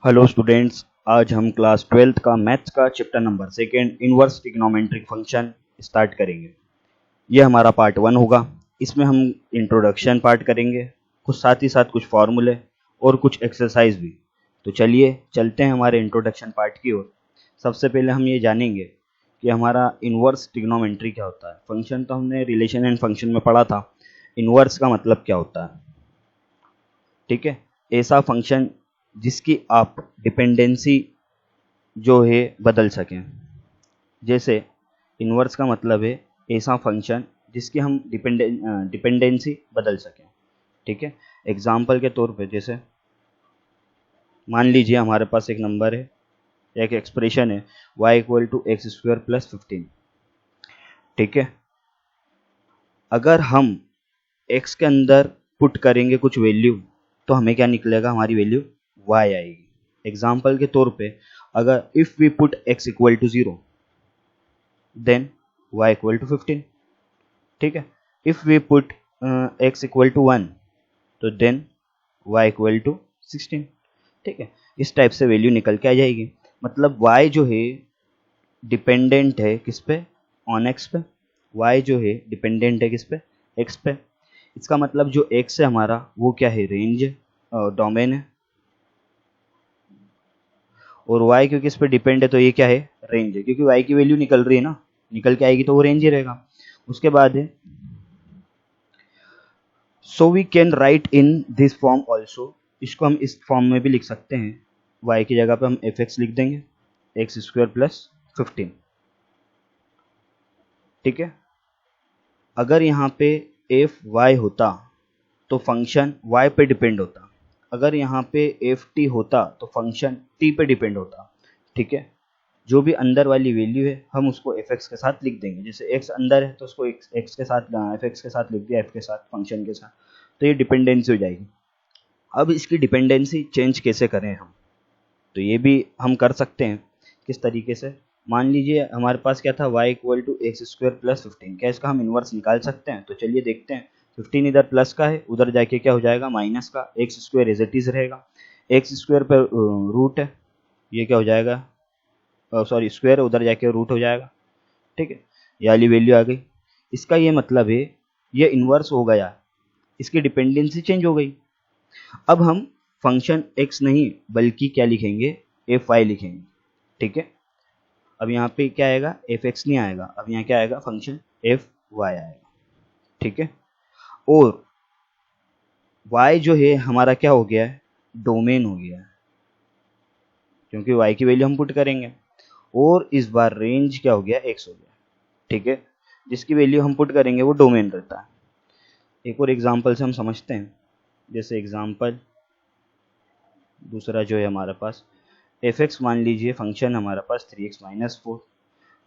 Hello students, आज हम class 12th का मैथ्स का chapter number second inverse trigonometric function start करेंगे। ये हमारा पार्ट 1 होगा। इसमें हम इंट्रोडक्शन पार्ट करेंगे, कुछ साथ ही साथ कुछ फॉर्मूले और कुछ एक्सरसाइज भी। तो चलिए चलते हैं हमारे इंट्रोडक्शन पार्ट की ओर। सबसे पहले हम ये जानेंगे कि हमारा इनवर्स ट्रिग्नोमेट्री क्या होता है। फंक्शन तो हमने रिलेशन एंड फंक्शन में पढ़ा था, इनवर्स का मतलब क्या होता है। ठीक है, ऐसा फंक्शन जिसकी आप डिपेंडेंसी जो है बदल सकें। जैसे इनवर्स का मतलब है ऐसा फंक्शन जिसकी हम डिपेंडेंसी बदल सकें। ठीक है, एग्जाम्पल के तौर पे जैसे मान लीजिए हमारे पास एक नंबर है, एक एक्सप्रेशन है y equal to x square plus 15। ठीक है, अगर हम x के अंदर पुट करेंगे कुछ वैल्यू तो हमें क्या निकलेगा, हमारी वैल्यू y आएगी। एग्जाम्पल के तौर पे अगर if we put x equal to 0 then y equal to 15। ठीक है, if we put x equal to 1 तो देन y इक्वल टू 16। ठीक है, इस टाइप से वैल्यू निकल के आ जाएगी। मतलब y जो है डिपेंडेंट है किस पे, ऑन x पे। y जो है डिपेंडेंट है किस पे, x पे। इसका मतलब जो x है हमारा वो क्या है, रेंज डोमेन है। और y क्योंकि इस पे डिपेंड है तो ये क्या है, रेंज है, क्योंकि y की वैल्यू निकल रही है ना, निकल के आएगी तो वो रेंज ही रहेगा। उसके बाद है so we can write in this form also. इसको हम इस फॉर्म में भी लिख सकते हैं। y की जगह पे हम एफ एक्स लिख देंगे, एक्स स्क्वायर प्लस 15। ठीक है, अगर यहाँ पे एफ वाई होता तो फंक्शन y पे डिपेंड होता। अगर यहाँ पे एफ टी होता तो फंक्शन t पे डिपेंड होता। ठीक है, जो भी अंदर वाली वैल्यू है हम उसको एफ एक्स के साथ लिख देंगे। जैसे x अंदर है तो उसको एक्स के साथ एफ एक्स के साथ लिख दिया, एफ के साथ, फंक्शन के साथ, तो ये डिपेंडेंसी हो जाएगी। अब इसकी डिपेंडेंसी चेंज कैसे करें हम, तो ये भी हम कर सकते हैं। किस तरीके से, मान लीजिए हमारे पास क्या था, y equal to x square plus 15। क्या इसका हम इन्वर्स निकाल सकते हैं? तो चलिए देखते हैं। 15 इधर प्लस का है, उधर जाके क्या हो जाएगा, माइनस का। X square as it is रहेगा, एक्स स्क्वायर पर रूट है, ये क्या हो जाएगा, सॉरी स्क्वायर है, उधर जाके रूट हो जाएगा। ठीक है, ये वाली वैल्यू आ गई। इसका ये मतलब है ये इन्वर्स हो गया, इसकी डिपेंडेंसी चेंज हो गई। अब हम फंक्शन x नहीं बल्कि क्या लिखेंगे, एफ वाई लिखेंगे। ठीक है, अब यहाँ पे क्या आएगा, एफ एक्स नहीं आएगा, अब यहाँ क्या आएगा, फंक्शन एफ वाई आएगा। ठीक है, और y जो है हमारा क्या हो गया है, डोमेन हो गया है, क्योंकि y की वैल्यू हम पुट करेंगे। और इस बार रेंज क्या हो गया, x हो गया। ठीक है, जिसकी वैल्यू हम पुट करेंगे वो डोमेन रहता है। एक और एग्जांपल से हम समझते हैं। जैसे एग्जांपल दूसरा जो है हमारे पास, एफ एक्स मान लीजिए फंक्शन हमारे पास 3x माइनस 4।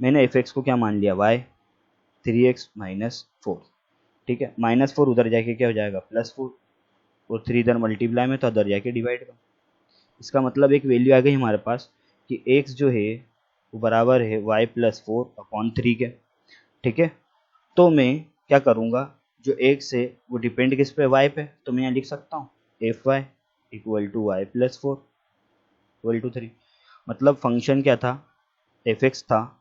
मैंने एफ एक्स को क्या मान लिया, y, 3x माइनस 4। ठीक है, माइनस 4 उधर जाके क्या हो जाएगा, प्लस 4, और 3 इधर मल्टीप्लाई में तो उधर जाके डिवाइड का। इसका मतलब एक वैल्यू आ गई हमारे पास कि x जो है वो बराबर है y प्लस 4/3 के। ठीक है, तो मैं क्या करूँगा, जो x है वो डिपेंड किस पे, y पे, तो मैं यहाँ लिख सकता हूँ f y equal to y plus 4 equal to 3। मतलब फंक्शन क्या था, एफ एक्स था,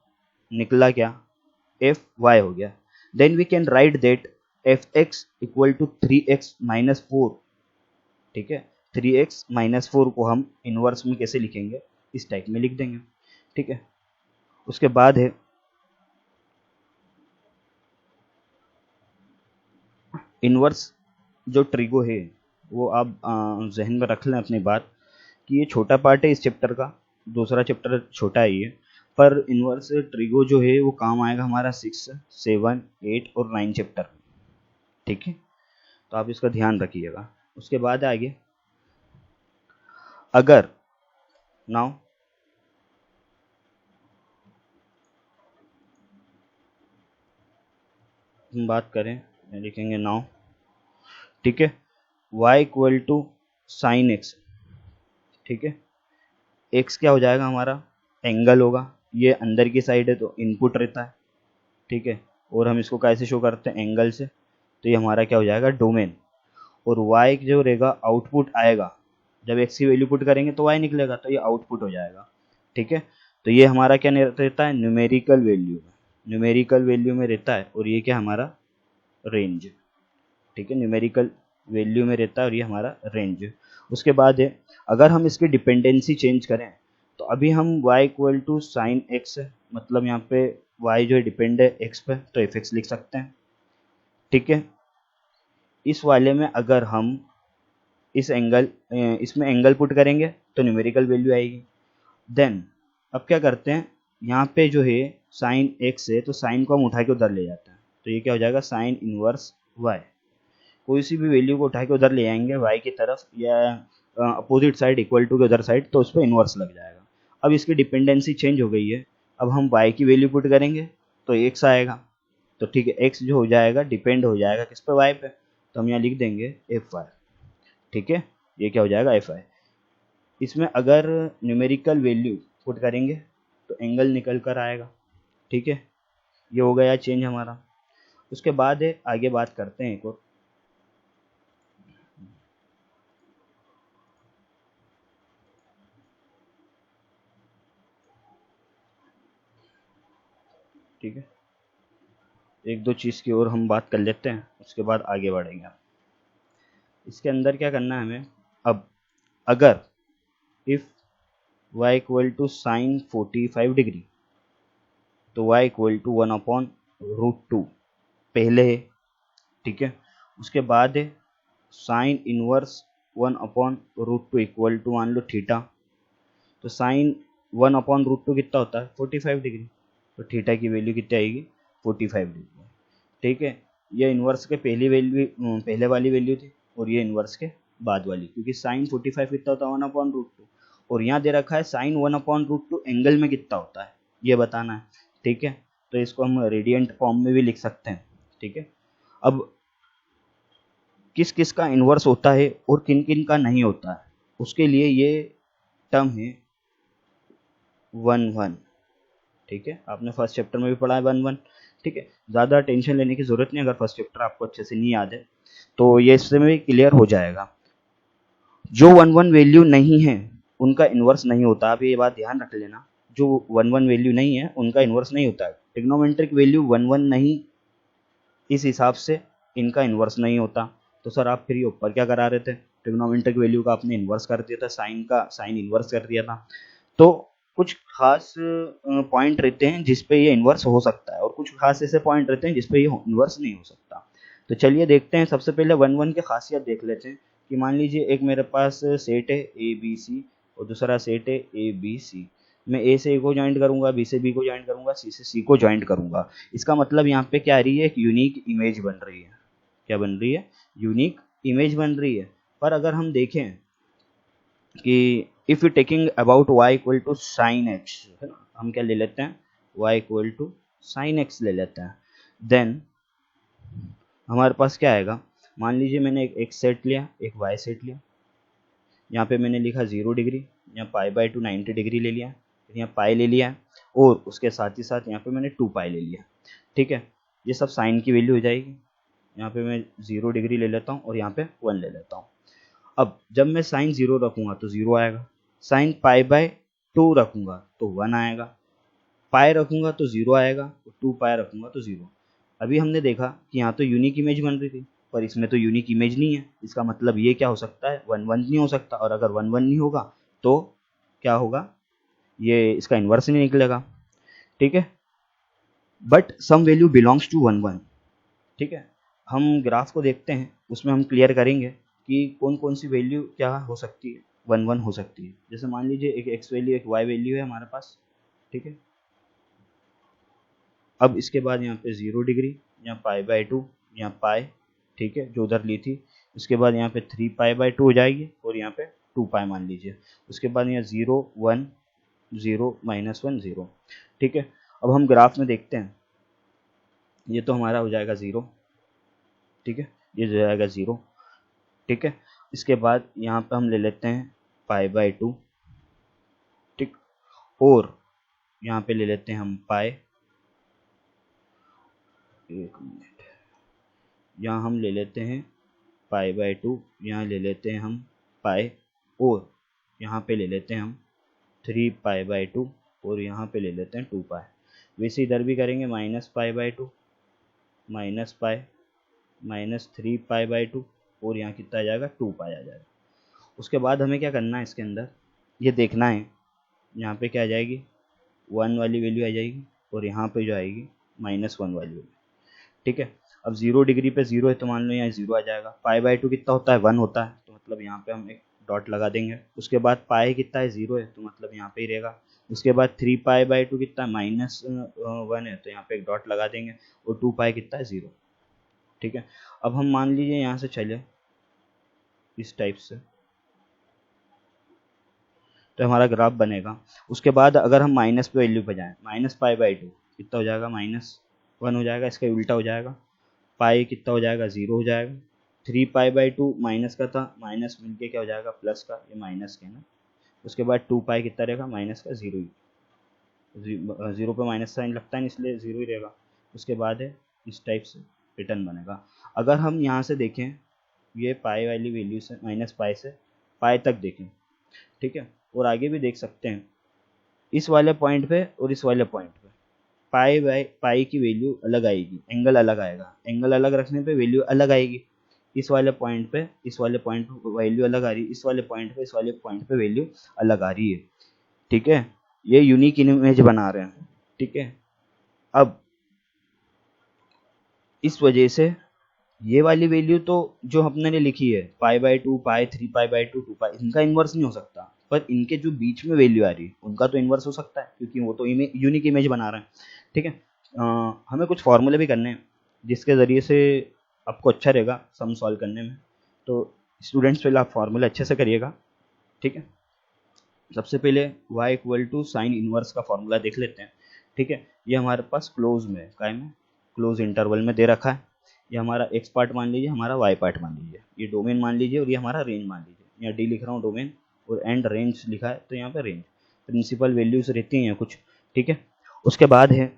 निकला क्या, एफ वाई हो गया। Then we can write that f x equal to 3x minus 4। ठीक है, 3x माइनस 4 को हम इनवर्स में कैसे लिखेंगे, इस टाइप में लिख देंगे। ठीक है, उसके बाद है इनवर्स जो ट्रिगो है वो आप जहन में रख लें अपनी बात, कि ये छोटा पार्ट है इस चैप्टर का, दूसरा चैप्टर छोटा ही है, पर इनवर्स ट्रिगो जो है वो काम आएगा हमारा 6, 7, 8 और 9 चैप्टर। ठीक है, तो आप इसका ध्यान रखिएगा। उसके बाद आगे अगर नाउ हम बात करें, लिखेंगे नाउ। ठीक है, y equal to sine x. ठीक है, x क्या हो जाएगा हमारा, एंगल होगा, ये अंदर की साइड है तो इनपुट रहता है। ठीक है, और हम इसको कैसे शो करते हैं, एंगल से, तो ये हमारा क्या हो जाएगा, डोमेन। और y जो रहेगा आउटपुट आएगा, जब x की वैल्यू पुट करेंगे तो y निकलेगा, तो ये आउटपुट हो जाएगा। ठीक है, तो ये हमारा क्या रहता है, न्यूमेरिकल वैल्यू में, न्यूमेरिकल वैल्यू में रहता है, और ये क्या हमारा रेंज। ठीक है, न्यूमेरिकल वैल्यू में रहता है और ये हमारा रेंज। उसके बाद है, अगर हम इसकी डिपेंडेंसी चेंज करें तो अभी हम y equal to sine x है, मतलब यहाँ पे y जो है डिपेंड है x पे, तो एफ एक्स लिख सकते हैं। ठीक है, इस वाले में अगर हम इस एंगल इसमें एंगल पुट करेंगे तो न्यूमेरिकल वैल्यू आएगी। देन अब क्या करते हैं, यहाँ पे जो है साइन एक्स है, तो साइन को हम उठा के उधर ले जाते हैं, तो ये क्या हो जाएगा, साइन इनवर्स y। कोई सी भी वैल्यू को उठा के उधर ले आएंगे y की तरफ, या अपोजिट साइड इक्वल टू के उधर साइड, तो उस पर इन्वर्स लग जाएगा। अब इसकी डिपेंडेंसी चेंज हो गई है, अब हम y की वैल्यू पुट करेंगे तो x आएगा। तो ठीक है, x जो हो जाएगा डिपेंड हो जाएगा किस पे, y पे, तो हम यहाँ लिख देंगे एफ वाई। ठीक है, ये क्या हो जाएगा, एफ आई। इसमें अगर न्यूमेरिकल वैल्यू पुट करेंगे तो एंगल निकल कर आएगा। ठीक है, ये हो गया चेंज हमारा। उसके बाद है, आगे बात करते हैं एक और। ठीक है, एक दो चीज़ की और हम बात कर लेते हैं, उसके बाद आगे बढ़ेंगे। इसके अंदर क्या करना है हमें, अब अगर if y equal to sine 45 degree, तो y इक्वल टू 1/√2 पहले है। ठीक है, उसके बाद है साइन इनवर्स 1/√2 इक्वल टू मान लो थीटा, तो साइन 1/√2 कितना होता है, 45 डिग्री, तो थीटा की वैल्यू कितनी आएगी, 45 डिग्री। ठीक है, ये इनवर्स के पहली वैल्यू, पहले वाली वैल्यू थी, और ये इनवर्स के बाद वाली, क्योंकि साइन 45 कितना होता है, 1/√2, और यहाँ दे रखा है साइन 1/√2 एंगल में कितना होता है, ये बताना है। ठीक है, तो इसको हम रेडियंट फॉर्म में भी लिख सकते हैं। ठीक है, अब किस किस का इन्वर्स होता है और किन किन का नहीं होता है, उसके लिए ये टर्म है 1/1। ठीक है, आपने फर्स्ट चैप्टर में भी पढ़ा है 1/1। ठीक है, ज़्यादा टेंशन लेने की ज़रूरत नहीं, अगर फर्स्ट चैप्टर आपको अच्छे से नहीं याद है तो ये इससे में भी क्लियर हो जाएगा। जो 1/1 वैल्यू नहीं है उनका इन्वर्स नहीं होता, आप ये बात ध्यान रख लेना। जो 1/1 वैल्यू नहीं है उनका इन्वर्स नहीं होता है। ट्रिग्नोमेट्रिक वैल्यू 1/1 नहीं, इस हिसाब से इनका इन्वर्स नहीं होता। तो सर आप फिर ये ऊपर क्या करा रहे थे, ट्रिग्नोमेट्रिक वैल्यू का आपने इन्वर्स कर दिया था, साइन का साइन इन्वर्स कर दिया था। तो कुछ खास पॉइंट रहते हैं जिस पे ये इन्वर्स हो सकता है, और कुछ खास ऐसे पॉइंट रहते हैं जिस पे ये इन्वर्स नहीं हो सकता। तो चलिए देखते हैं, सबसे पहले 1/1 की खासियत देख लेते हैं। कि मान लीजिए एक मेरे पास सेट है ए बी सी, और दूसरा सेट है ए बी सी। मैं ए से ए को ज्वाइंट करूंगा, बी से बी को ज्वाइंट करूंगा, सी से सी को ज्वाइंट करूंगा। इसका मतलब यहाँ पे क्या आ रही है, एक यूनिक इमेज बन रही है। क्या बन रही है, यूनिक इमेज बन रही है। पर अगर हम देखें कि if you taking about y equal to sine x, है ना, हम क्या ले लेते हैं, y equal to sine x ले लेते हैं। देन हमारे पास क्या आएगा, मान लीजिए मैंने एक x सेट लिया, एक y सेट लिया। यहाँ पे मैंने लिखा 0 डिग्री, यहाँ π/2 90 डिग्री ले लिया, फिर यहाँ पाई ले लिया, और उसके साथ ही साथ यहाँ पे मैंने 2 पाई ले लिया। ठीक है, ये सब साइन की वैल्यू हो जाएगी। यहाँ पे मैं 0 डिग्री ले लेता हूँ और यहाँ पे 1 ले लेता हूँ। अब जब मैं साइन 0 रखूँगा तो 0 आएगा, साइन π/2 रखूँगा तो 1 आएगा, पाई रखूँगा तो 0 आएगा, और 2 पाई रखूँगा तो 0। अभी हमने देखा कि यहाँ तो यूनिक इमेज बन रही थी, पर इसमें तो यूनिक इमेज नहीं है। इसका मतलब ये क्या हो सकता है, 1/1 नहीं हो सकता, और अगर 1/1 नहीं होगा तो क्या होगा, ये इसका इन्वर्स नहीं निकलेगा। ठीक है, but some value belongs to 1/1। ठीक है, हम ग्राफ को देखते हैं, उसमें हम क्लियर करेंगे कि कौन कौन सी वैल्यू क्या हो सकती है, 1/1 हो सकती है। जैसे मान लीजिए एक एक्स वैल्यू एक वाई वैल्यू है हमारे पास। ठीक है, अब इसके बाद यहाँ पे 0 डिग्री, यहाँ π/2, यहाँ पाई, ठीक है, जो उधर ली थी। उसके बाद यहाँ पे 3π/2 हो जाएगी, और यहाँ पे 2 पाई मान लीजिए। उसके बाद यहाँ 0 1 0 -1 0। ठीक है, अब हम ग्राफ में देखते हैं, ये तो हमारा हो जाएगा 0। ठीक है, ये हो जाएगा 0। ठीक है, इसके बाद यहाँ पे हम ले लेते हैं π/2। ठीक, और यहाँ पे ले लेते हैं हम पाई, एक मिनट, यहाँ हम ले लेते हैं π/2, यहाँ ले लेते हैं हम पाई, और यहाँ पे ले लेते हैं हम 3π/2 और यहाँ पे ले लेते हैं 2π। वैसे इधर भी करेंगे -π/2 -π -3π/2 और यहाँ कितना आ जाएगा 2π आ जाएगा। उसके बाद हमें क्या करना है, इसके अंदर ये देखना है यहाँ पे क्या आ जाएगी 1 वाली वैल्यू आ जाएगी और यहाँ पे जो आएगी -1 वाली वैल्यू। ठीक है, अब 0 डिग्री पे 0 है तो मान लो यहाँ 0 आ जाएगा। π/2 कितना होता है 1 होता है, तो मतलब यहाँ पे हम एक डॉट लगा देंगे। उसके बाद पाई कितना है 0 है तो मतलब यहाँ पे ही रहेगा। उसके बाद 3π/2 कितना -1 है तो यहाँ पे एक डॉट लगा देंगे और 2π कितना है 0। ठीक है, अब हम मान लीजिए यहाँ से चले इस टाइप से तो हमारा ग्राफ बनेगा। उसके बाद अगर हम माइनस पे वैल्यू पे जाएं, -π/2 कितना हो जाएगा -1 हो जाएगा, इसका उल्टा हो जाएगा। पाई कितना हो जाएगा 0 हो जाएगा। 3π/2 माइनस का था, माइनस मिलके क्या हो जाएगा प्लस का, ये माइनस के ना। उसके बाद 2π कितना रहेगा माइनस का 0 ही, 0 पे माइनस साइन लगता है इसलिए 0 ही रहेगा। उसके बाद है इस टाइप से रिटर्न बनेगा। अगर हम यहाँ से देखें ये पाई वाली वैल्यू से -π से पाई तक देखें, ठीक है, और आगे भी देख सकते हैं इस वाले पॉइंट पे और इस वाले पॉइंट पे पाई की वैल्यू अलग आएगी, एंगल अलग आएगा। एंगल अलग रखने पे वैल्यू अलग आएगी। इस वाले पॉइंट पे वैल्यू अलग आ रही है, इस वाले पॉइंट पे वैल्यू अलग आ रही है। ठीक है, ये यूनिक इमेज बना रहे हैं। ठीक है, अब इस वजह से ये वाली वैल्यू तो जो हमने ने लिखी है π/2 पाई 3π/2 2π, इनका इन्वर्स नहीं हो सकता, पर इनके जो बीच में वैल्यू आ रही है उनका तो इन्वर्स हो सकता है क्योंकि वो तो यूनिक इमेज बना रहे हैं। ठीक है, हमें कुछ फॉर्मूले भी करने हैं जिसके ज़रिए से आपको अच्छा रहेगा सम सॉल्व करने में। तो स्टूडेंट्स पहले आप फॉर्मूला अच्छे से करिएगा। ठीक है, सबसे पहले y = साइन इनवर्स का फॉर्मूला देख लेते हैं। ठीक है, ये हमारे पास क्लोज में क्लोज इंटरवल में दे रखा है। ये हमारा x पार्ट मान लीजिए, हमारा y पार्ट मान लीजिए, ये डोमेन मान लीजिए और ये हमारा रेंज मान लीजिए। यहाँ d लिख रहा हूँ डोमेन और एंड रेंज लिखा है तो यहाँ पे रेंज प्रिंसिपल वैल्यूज रहती हैं कुछ। ठीक है, उसके बाद है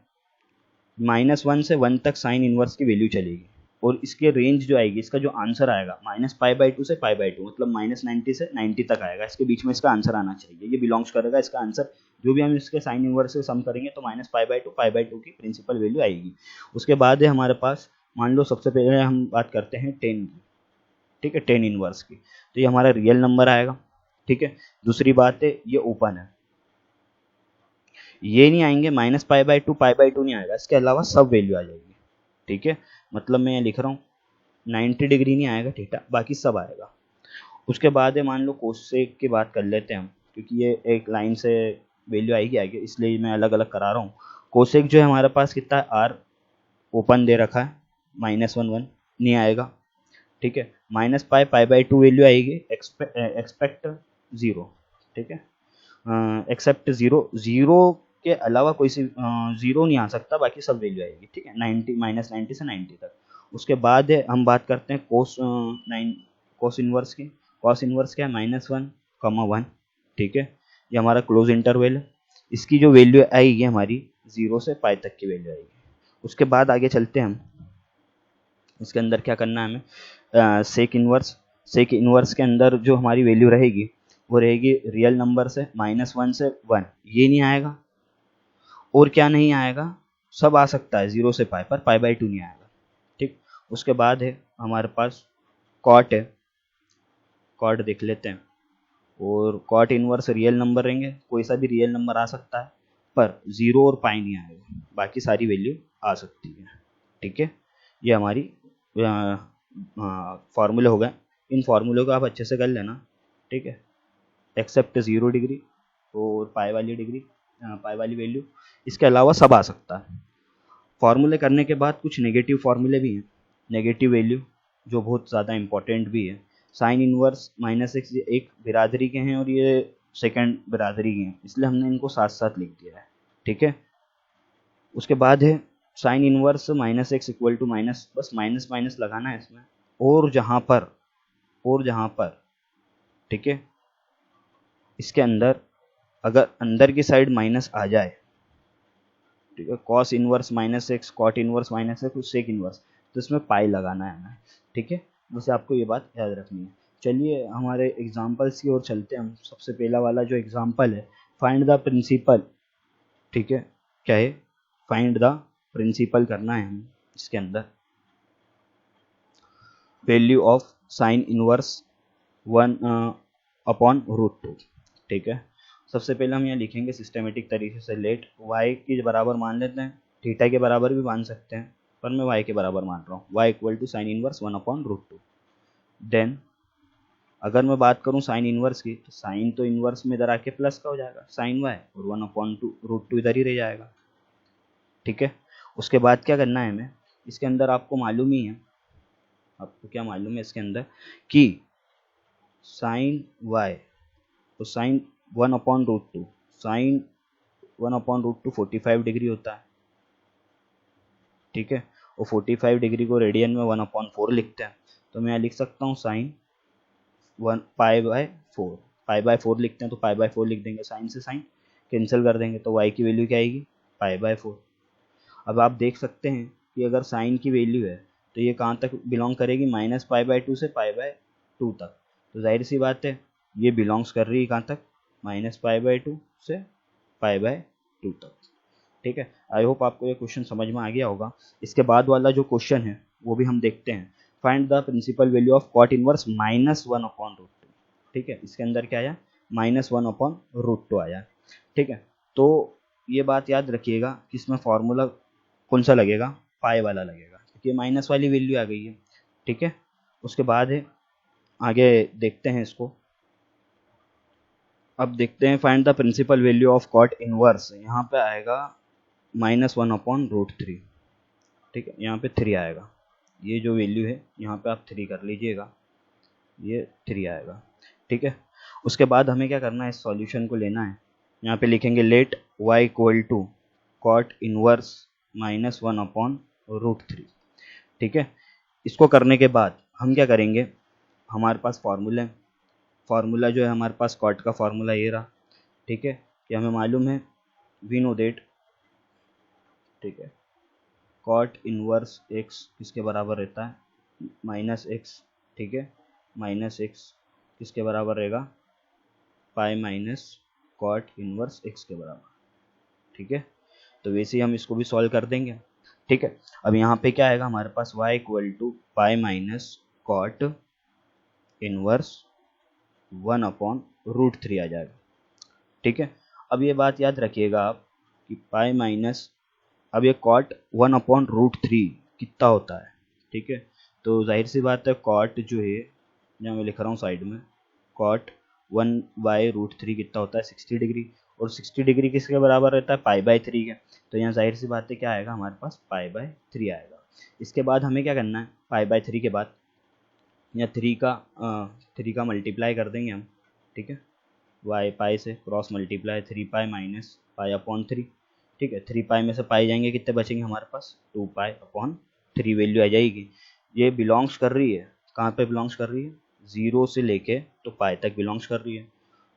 -1 से 1 तक साइन इनवर्स की वैल्यू चलेगी और इसके रेंज जो आएगी, इसका जो आंसर आएगा -π/2 से π/2 मतलब -90 से 90 तक आएगा। इसके बीच में इसका आंसर आना चाहिए, ये बिलोंग्स करेगा इसका आंसर। जो भी हम इसके साइन इनवर्स से सम करेंगे तो -π/2 की प्रिंसिपल वैल्यू आएगी। उसके बाद है हमारे पास, मान लो सबसे पहले हम बात करते हैं 10 की। ठीक है, 10 इनवर्स की, तो ये हमारा रियल नंबर आएगा। ठीक है, दूसरी बात है ये ओपन है, ये नहीं आएंगे -π/2 π/2 नहीं आएगा, इसके अलावा सब वैल्यू आ जाएगी। ठीक है, मतलब मैं ये लिख रहा हूँ 90 डिग्री नहीं आएगा थीटा, बाकी सब आएगा। उसके बाद है मान लो कोसेक की बात कर लेते हैं हम, क्योंकि ये एक लाइन से वैल्यू आएगी आगे, इसलिए मैं अलग अलग करा रहा हूँ। कोसेक जो है हमारे पास कितना है r ओपन दे रखा है, -1 1 नहीं आएगा। ठीक है, -π/2 वैल्यू आएगी, एक्सपेक्ट 0। ठीक है, एक्सेप्ट 0 के अलावा कोई सी 0 नहीं आ सकता, बाकी सब वैल्यू आएगी। ठीक है, -90 से 90 तक। उसके बाद हम बात करते हैं कोस इनवर्स की। कॉस इनवर्स क्या है -1, 1। ठीक है, ये हमारा क्लोज इंटरवल है। इसकी जो वैल्यू आएगी हमारी 0 से π तक की वैल्यू आएगी। उसके बाद आगे चलते हैं हम, इसके अंदर क्या करना है हमें, सेक इनवर्स के अंदर जो हमारी वैल्यू रहेगी वो रहेगी रियल नंबर से -1 से 1, ये नहीं आएगा। और क्या नहीं आएगा, सब आ सकता है 0 से π, पर π/2 नहीं आएगा। ठीक, उसके बाद है हमारे पास कॉट है, कॉट देख लेते हैं। और कॉट इनवर्स रियल नंबर रहेंगे, कोई सा भी रियल नंबर आ सकता है, पर 0 और π नहीं आएगा, बाकी सारी वैल्यू आ सकती है। ठीक है, ये हमारी फार्मूले हो गए। इन फार्मूलों को आप अच्छे से कर लेना। ठीक है, एक्सेप्ट 0 डिग्री और पाई वाली वैल्यू, इसके अलावा सब आ सकता है। फार्मूले करने के बाद कुछ नेगेटिव फार्मूले भी हैं, नेगेटिव वैल्यू जो बहुत ज़्यादा इंपॉर्टेंट भी है। साइन इनवर्स -x एक बिरादरी के हैं और ये सेकंड बिरादरी के हैं, इसलिए हमने इनको साथ साथ लिख दिया है। ठीक है, उसके बाद है साइन इनवर्स -x = माइनस, बस माइनस माइनस लगाना है इसमें। और जहाँ पर ठीक है, इसके अंदर अगर अंदर की साइड माइनस आ जाए, ठीक है, cos inverse -x, cot inverse -x, sec inverse, तो इसमें पाई लगाना है हमें। ठीक है, वैसे आपको ये बात याद रखनी है। चलिए हमारे एग्जाम्पल्स की ओर चलते हैं हम। सबसे पहला वाला जो एग्जाम्पल है, फाइंड द प्रिंसिपल। ठीक है, क्या है? फाइंड द प्रिंसिपल करना है हमें। इसके अंदर वैल्यू ऑफ साइन इनवर्स 1/√2। ठीक है, सबसे पहले हम यहाँ लिखेंगे सिस्टमेटिक तरीके से, लेट y के बराबर मान लेते हैं, थीटा के बराबर भी मान सकते हैं, पर मैं y के बराबर मान रहा हूँ। y equal to sine inverse 1/√2। Then अगर मैं बात करूँ साइन इनवर्स की, तो साइन तो इनवर्स में इधर आके प्लस का हो जाएगा साइन y, और 1/√2 इधर ही रह जाएगा। ठीक है, उसके बाद क्या करना है हमें, इसके अंदर आपको मालूम ही है, आपको क्या मालूम है इसके अंदर कि साइन y, तो साइन 1/√2, साइन 1/√2 45 डिग्री होता है। ठीक है, और 45 डिग्री को रेडियन में 1/4 लिखते हैं, तो मैं यहाँ लिख सकता हूँ साइन 1π/4, π/4 लिखते हैं तो π/4 लिख देंगे, साइन से साइन कैंसिल कर देंगे, तो y की वैल्यू क्या आएगी? π/4। अब आप देख सकते हैं कि अगर साइन की वैल्यू है तो ये कहाँ तक बिलोंग करेगी? -π/2 से π/2 तक। तो जाहिर सी बात है ये बिलोंग्स कर रही है कहाँ तक? -π/2 से π/2 तक। ठीक है, आई होप आपको ये क्वेश्चन समझ में आ गया होगा। इसके बाद वाला जो क्वेश्चन है वो भी हम देखते हैं। Find the principal value of cot inverse -1/√2। ठीक है, इसके अंदर क्या आया? -1/√2 आया। ठीक है, तो ये बात याद रखिएगा कि इसमें फॉर्मूला कौन सा लगेगा? पाई वाला लगेगा, क्योंकि माइनस वाली वैल्यू आ गई है। ठीक है, उसके बाद है आगे देखते हैं इसको। अब देखते हैं find the principal value of cot inverse. यहाँ पे आएगा -1/√3। ठीक है, यहाँ पे 3 आएगा, ये जो वैल्यू है यहाँ पे आप 3 कर लीजिएगा, ये 3 आएगा। ठीक है, उसके बाद हमें क्या करना है? इस सॉल्यूशन को लेना है। यहाँ पे लिखेंगे let y equal to cot inverse -1/√3। ठीक है, इसको करने के बाद हम क्या करेंगे? हमारे पास फार्मूला जो है हमारे पास कॉट का फार्मूला ये रहा। ठीक है, ये हमें मालूम है, वी नो दैट। ठीक है, कॉट इनवर्स x किसके बराबर रहता है? -x। ठीक है, -x किसके बराबर रहेगा? Pi minus cot inverse x के बराबर। ठीक है, तो वैसे ही हम इसको भी सॉल्व कर देंगे। ठीक है, अब यहाँ पे क्या आएगा हमारे पास? y equal to pi minus cot inverse 1/√3 आ जाएगा। ठीक है, अब ये बात याद रखिएगा आप कि पाई माइनस, अब ये कॉट 1/√3 कितना होता है? ठीक है, तो जाहिर सी बात है कॉट जो है, यहाँ मैं लिख रहा हूँ साइड में, कॉट 1/√3 कितना होता है? 60 डिग्री। और 60 डिग्री किसके बराबर रहता है? π/3 के। तो यहाँ जाहिर सी बात है क्या आएगा हमारे पास? π/3 आएगा। इसके बाद हमें क्या करना है? π/3 के बाद यहाँ 3 का मल्टीप्लाई कर देंगे हम। ठीक है, y पाई से क्रॉस मल्टीप्लाई 3π माइनस π/3। ठीक है, 3π में से पाई जाएंगे, कितने बचेंगे हमारे पास? 2π/3 वैल्यू आ जाएगी। ये बिलोंग्स कर रही है, कहाँ पे बिलोंग्स कर रही है? 0 से लेके तो पाई तक बिलोंग्स कर रही है।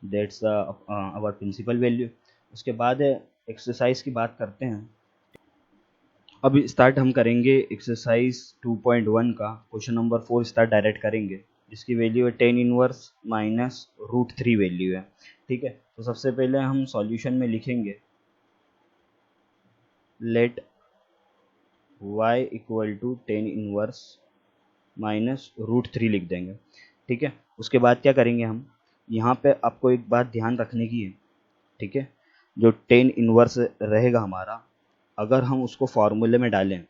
That's our principal value. उसके बाद एक्सरसाइज की बात करते हैं। अब स्टार्ट हम करेंगे एक्सरसाइज 2.1 का क्वेश्चन नंबर 4 स्टार्ट डायरेक्ट करेंगे, जिसकी वैल्यू है tan इनवर्स -√3 वैल्यू है। ठीक है, तो सबसे पहले हम सॉल्यूशन में लिखेंगे let y equal to tan inverse -√3 लिख देंगे। ठीक है, उसके बाद क्या करेंगे हम? यहाँ पे आपको एक बात ध्यान रखने की है। ठीक है, जो tan इनवर्स रहेगा हमारा, अगर हम उसको फॉर्मूले में डालें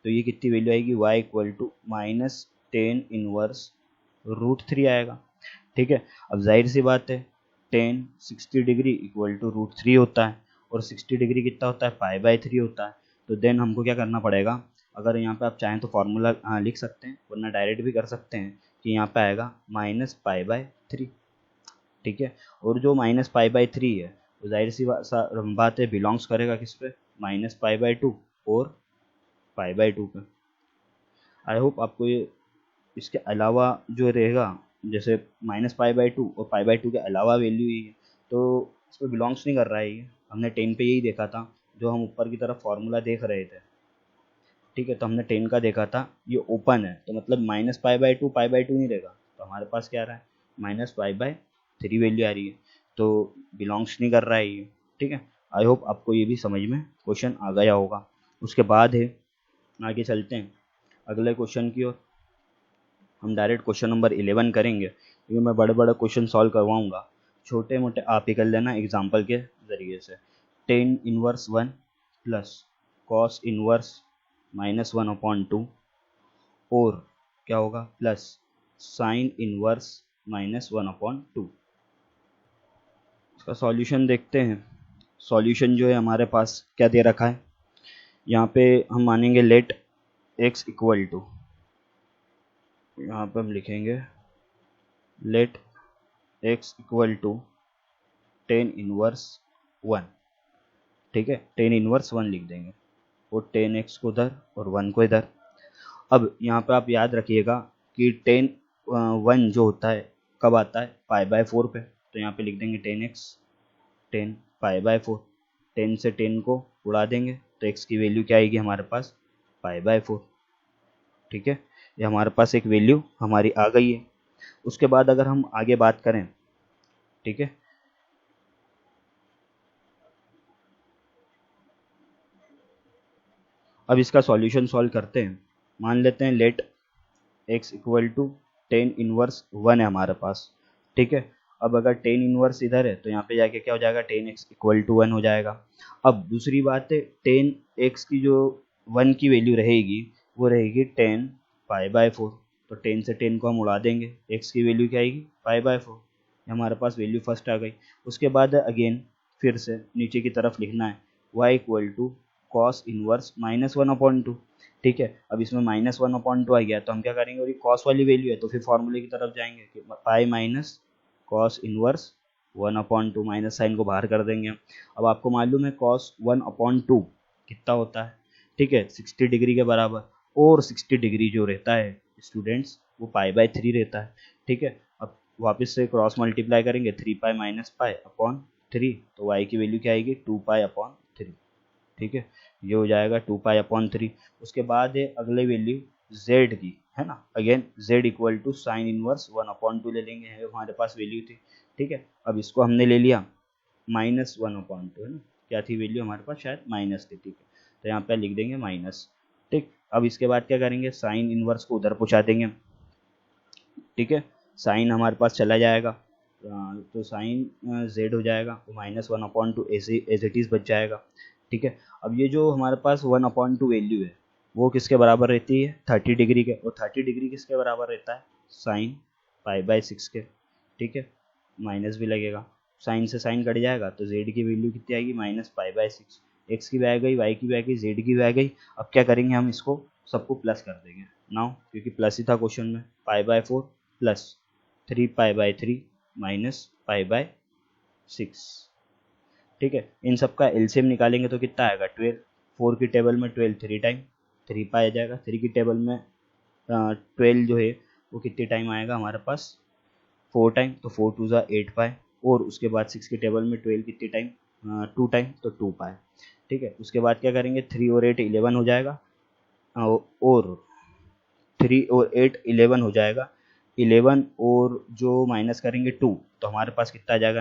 तो ये कितनी वैल्यू आएगी? y equal to -tan inverse √3 आएगा। ठीक है, अब जाहिर सी बात है tan 60 डिग्री इक्वल टू √3 होता है, और 60 डिग्री कितना होता है? π/3 होता है। तो देन हमको क्या करना पड़ेगा? अगर यहाँ पे आप चाहें तो फार्मूला लिख सकते हैं, वरना डायरेक्ट भी कर सकते हैं कि यहाँ पे आएगा -π/3। ठीक है, और जो -π/3 है तो जाहिर सी बात है बिलोंग्स करेगा किस पे? -π/2 और π/2 पे। आई होप आपको ये इसके अलावा जो रहेगा, जैसे -π/2 और π/2 के अलावा वैल्यू ही है, तो इस पर बिलोंग्स नहीं कर रहा है ये। हमने 10 पे यही देखा था, जो हम ऊपर की तरफ फॉर्मूला देख रहे थे। ठीक है, तो हमने 10 का देखा था, ये ओपन है, तो मतलब -π/2 π/2 नहीं रहेगा, तो तो हमारे पास क्या आ रहा है, -π/3 वैल्यू आ रही है, तो बिलोंग्स नहीं कर रहा है ये। ठीक है, आई होप आपको ये भी समझ में क्वेश्चन आ गया होगा। उसके बाद है, आगे चलते हैं अगले क्वेश्चन की ओर। हम डायरेक्ट क्वेश्चन नंबर 11 करेंगे, क्योंकि मैं बड़े बड़े क्वेश्चन सॉल्व करवाऊंगा, छोटे मोटे आप ही कर लेना एग्जाम्पल के ज़रिए से। Ten inverse 1 plus cos inverse -1/2 और क्या होगा प्लस साइन इनवर्स -1/2। इसका सॉल्यूशन देखते हैं। सॉल्यूशन जो है हमारे पास क्या दे रखा है, यहाँ पे हम मानेंगे लेट x इक्वल टू, यहाँ पे हम लिखेंगे let x equal to tan inverse 1। ठीक है, टेन इनवर्स 1 लिख देंगे और 10x को इधर और 1 को इधर। अब यहाँ पे आप याद रखिएगा कि 1 जो होता है कब आता है, π/4 पे, तो यहाँ पे लिख देंगे 10x 10 π/4। 10 से 10 को उड़ा देंगे तो x की वैल्यू क्या आएगी हमारे पास, π/4। ठीक है, ये हमारे पास एक वैल्यू हमारी आ गई है। उसके बाद अगर हम आगे बात करें, ठीक है, अब इसका सॉल्यूशन सॉल्व करते हैं। मान लेते हैं let x equal to tan inverse 1 है हमारे पास। ठीक है, अब अगर टेन इनवर्स इधर है तो यहाँ पे जाके क्या हो जाएगा, 10x इक्वल टू 1 हो जाएगा। अब दूसरी बात है, 10x की जो 1 की वैल्यू रहेगी वो रहेगी 10 π/4, तो 10 से 10 को हम उड़ा देंगे, x की वैल्यू क्या आएगी, π/4। हमारे पास वैल्यू फर्स्ट आ गई। उसके बाद अगेन फिर से नीचे की तरफ लिखना है y equal to cos inverse -1/2। ठीक है, अब इसमें -1/2 आ गया तो हम क्या करेंगे, और ये कॉस वाली वैल्यू है तो फिर फॉर्मूले की तरफ जाएंगे कि pi minus cos inverse 1/2, minus sine को बाहर कर देंगे। अब आपको मालूम है कॉस 1/2 कितना होता है, ठीक है, 60 डिग्री के बराबर, और 60 डिग्री जो रहता है स्टूडेंट्स वो π/3 रहता है। ठीक है, अब वापस से क्रॉस मल्टीप्लाई करेंगे, 3π - π/3, तो y की वैल्यू क्या आएगी, 2π/3। ठीक है, ये हो जाएगा 2π/3। उसके बाद है अगले वैल्यू z की, है ना, again z equal to sine inverse 1/2 ले लेंगे, है हमारे पास वैल्यू थी। ठीक है, अब इसको हमने ले लिया -1/2, है ना, क्या थी वैल्यू हमारे पास, शायद माइनस थी। ठीक है, तो यहाँ पे लिख देंगे माइनस। ठीक, अब इसके बाद क्या करेंगे, साइन इनवर्स को उधर पहुँचा देंगे। ठीक है, साइन हमारे पास चला जाएगा, तो साइन z हो जाएगा, तो -1/2 एज इट इज़ बच जाएगा। ठीक है, अब ये जो हमारे पास 1/2 वैल्यू है वो किसके बराबर रहती है, 30 डिग्री के, और 30 डिग्री किसके बराबर रहता है, साइन π/6 के। ठीक है, माइनस भी लगेगा, साइन से साइन कट जाएगा तो z की वैल्यू कितनी आएगी, -π/6। x की भी आ गई, y की भी आ गई, z की भी आ गई। अब क्या करेंगे, हम इसको सबको प्लस कर देंगे नाउ, क्योंकि प्लस ही था क्वेश्चन में, π/4 प्लस 3π/3 माइनस π/6। ठीक है, इन सब का एलसीएम निकालेंगे तो कितना आएगा, 12। 4 की टेबल में 12 3 टाइम, 3π आ जाएगा। 3 की टेबल में 12 जो है वो कितने टाइम आएगा हमारे पास, 4 टाइम, तो 4 2 ज़ा 8π, और उसके बाद 6 की टेबल में 12 कितने टाइम, 2 टाइम, तो 2π। ठीक है, उसके बाद क्या करेंगे, 3 और 8 11 हो जाएगा, और 3 और 8 11 हो जाएगा, 11 और जो माइनस करेंगे 2, तो हमारे पास कितना आ जाएगा,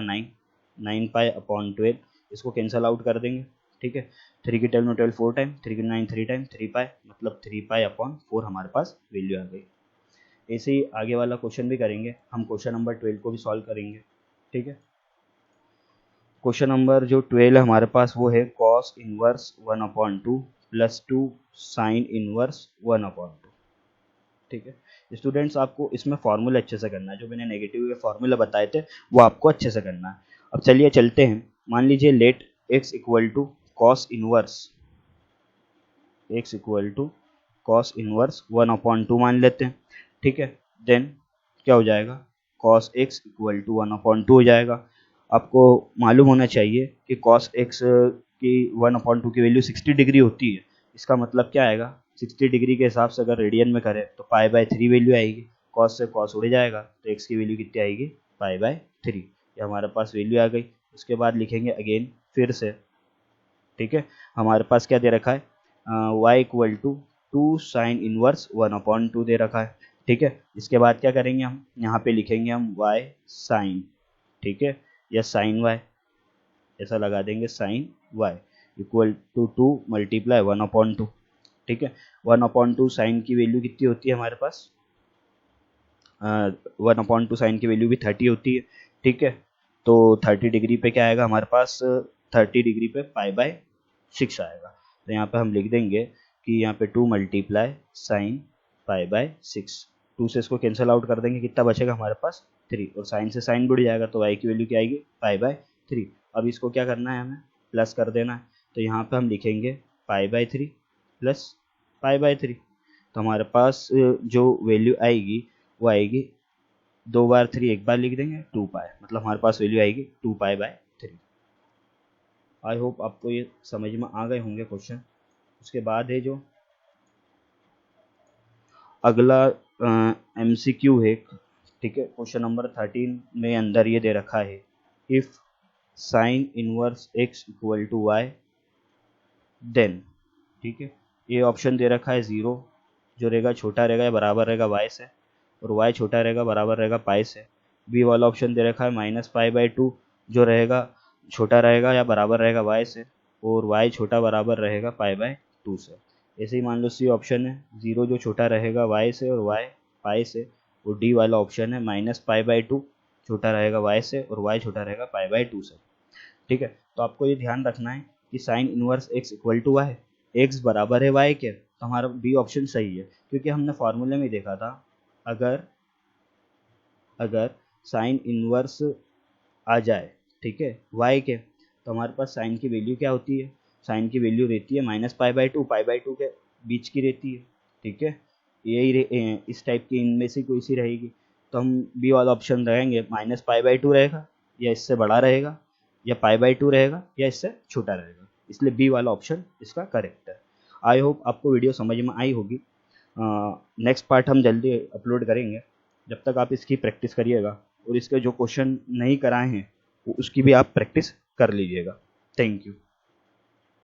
9π/12। इसको कैंसल आउट कर देंगे। ठीक है, 3 की टेबल में 12 4 टाइम, 3 की 9 3 टाइम, 3π, मतलब 3π/4 हमारे पास वैल्यू आ गई। ऐसे ही आगे वाला क्वेश्चन भी करेंगे हम, क्वेश्चन नंबर 12 को भी सॉल्व करेंगे। ठीक है, क्वेश्चन नंबर जो 12 है हमारे पास वो है cos inverse 1/2 plus 2 sine inverse 1/2। ठीक है, स्टूडेंट्स आपको इसमें फॉर्मूला अच्छे से करना है, जो मैंने नेगेटिव के फॉर्मूला बताए थे वो आपको अच्छे से करना है। अब चलिए चलते हैं, मान लीजिए let x equal to cos inverse, x equal to cos inverse 1/2 मान लेते हैं। ठीक है, देन क्या हो जाएगा, कॉस x इक्वल टू 1/2 हो जाएगा। आपको मालूम होना चाहिए कि कॉस x की 1/2 की वैल्यू 60 डिग्री होती है। इसका मतलब क्या आएगा, 60 डिग्री के हिसाब से अगर रेडियन में करें तो π/3 वैल्यू आएगी, कॉस से कॉस उड़ जाएगा तो x की वैल्यू कितनी आएगी, π/3। ये हमारे पास वैल्यू आ गई। उसके बाद लिखेंगे अगेन फिर से, ठीक है, हमारे पास क्या दे रखा है, y equal to 2 sine inverse 1/2 दे रखा है। ठीक है। इसके बाद क्या करेंगे, हम यहाँ पे लिखेंगे हम y साइन, ठीक है, या साइन y, ऐसा लगा देंगे sine y equal to 2 multiply 1/2, ठीक है। 1/2 साइन की वैल्यू कितनी होती है हमारे पास, 1/2 साइन की वैल्यू भी 30 होती है, ठीक है। तो 30 डिग्री पे क्या आएगा हमारे पास, 30 डिग्री पे π/6 आएगा। तो यहाँ पे हम लिख देंगे कि यहाँ पे 2 मल्टीप्लाई साइन π/6, 2 से इसको कैंसिल आउट कर देंगे, कितना बचेगा हमारे पास 3, और साइन से साइन बढ़ जाएगा तो y की वैल्यू क्या आएगी π/3। अब इसको क्या करना है, हमें प्लस कर देना है। तो यहाँ पे हम लिखेंगे π/3 प्लस π/3। तो हमारे पास जो वैल्यू आएगी वो आएगी 2 बार 3 एक बार लिख देंगे 2π, मतलब हमारे पास वैल्यू आएगी 2π/3। आई होप आपको ये समझ में आ गए होंगे क्वेश्चन। उसके बाद है जो अगला MCQ है, ठीक है। क्वेश्चन नंबर 13 में अंदर ये दे रखा है, if sine inverse x equal to y then, ठीक है। ये ऑप्शन दे रखा है 0 जो रहेगा छोटा रहेगा या बराबर रहेगा y से, और y छोटा रहेगा बराबर रहेगा पाई से। बी वाला ऑप्शन दे रखा है -π/2 जो रहेगा छोटा रहेगा या बराबर रहेगा y से, और y छोटा बराबर रहेगा π/2 से। ऐसे ही मान लो सी ऑप्शन है 0 जो छोटा रहेगा y से और y पाई से, और डी वाला ऑप्शन है -π/2 छोटा रहेगा y से और y छोटा रहेगा π/2 से, ठीक है। तो आपको ये ध्यान रखना है कि sine inverse x equal to y, x बराबर है y के, तो हमारा बी ऑप्शन सही है, क्योंकि हमने फॉर्मूले में देखा था अगर साइन इनवर्स आ जाए, ठीक है, y के, तो हमारे पास साइन की वैल्यू क्या होती है, साइन की वैल्यू रहती है -π/2, π/2 के बीच की रहती है, ठीक है। यही इस टाइप की इनमें से कोई सी रहेगी, तो हम बी वाला ऑप्शन रहेंगे -π/2 रहेगा या इससे बड़ा रहेगा, या π/2 रहेगा या इससे छोटा रहेगा, इसलिए बी वाला ऑप्शन इसका करेक्ट है। आई होप आपको वीडियो समझ में आई होगी। नेक्स्ट पार्ट हम जल्दी अपलोड करेंगे, जब तक आप इसकी प्रैक्टिस करिएगा, और इसके जो क्वेश्चन नहीं कराए हैं उसकी भी आप प्रैक्टिस कर लीजिएगा। Thank you.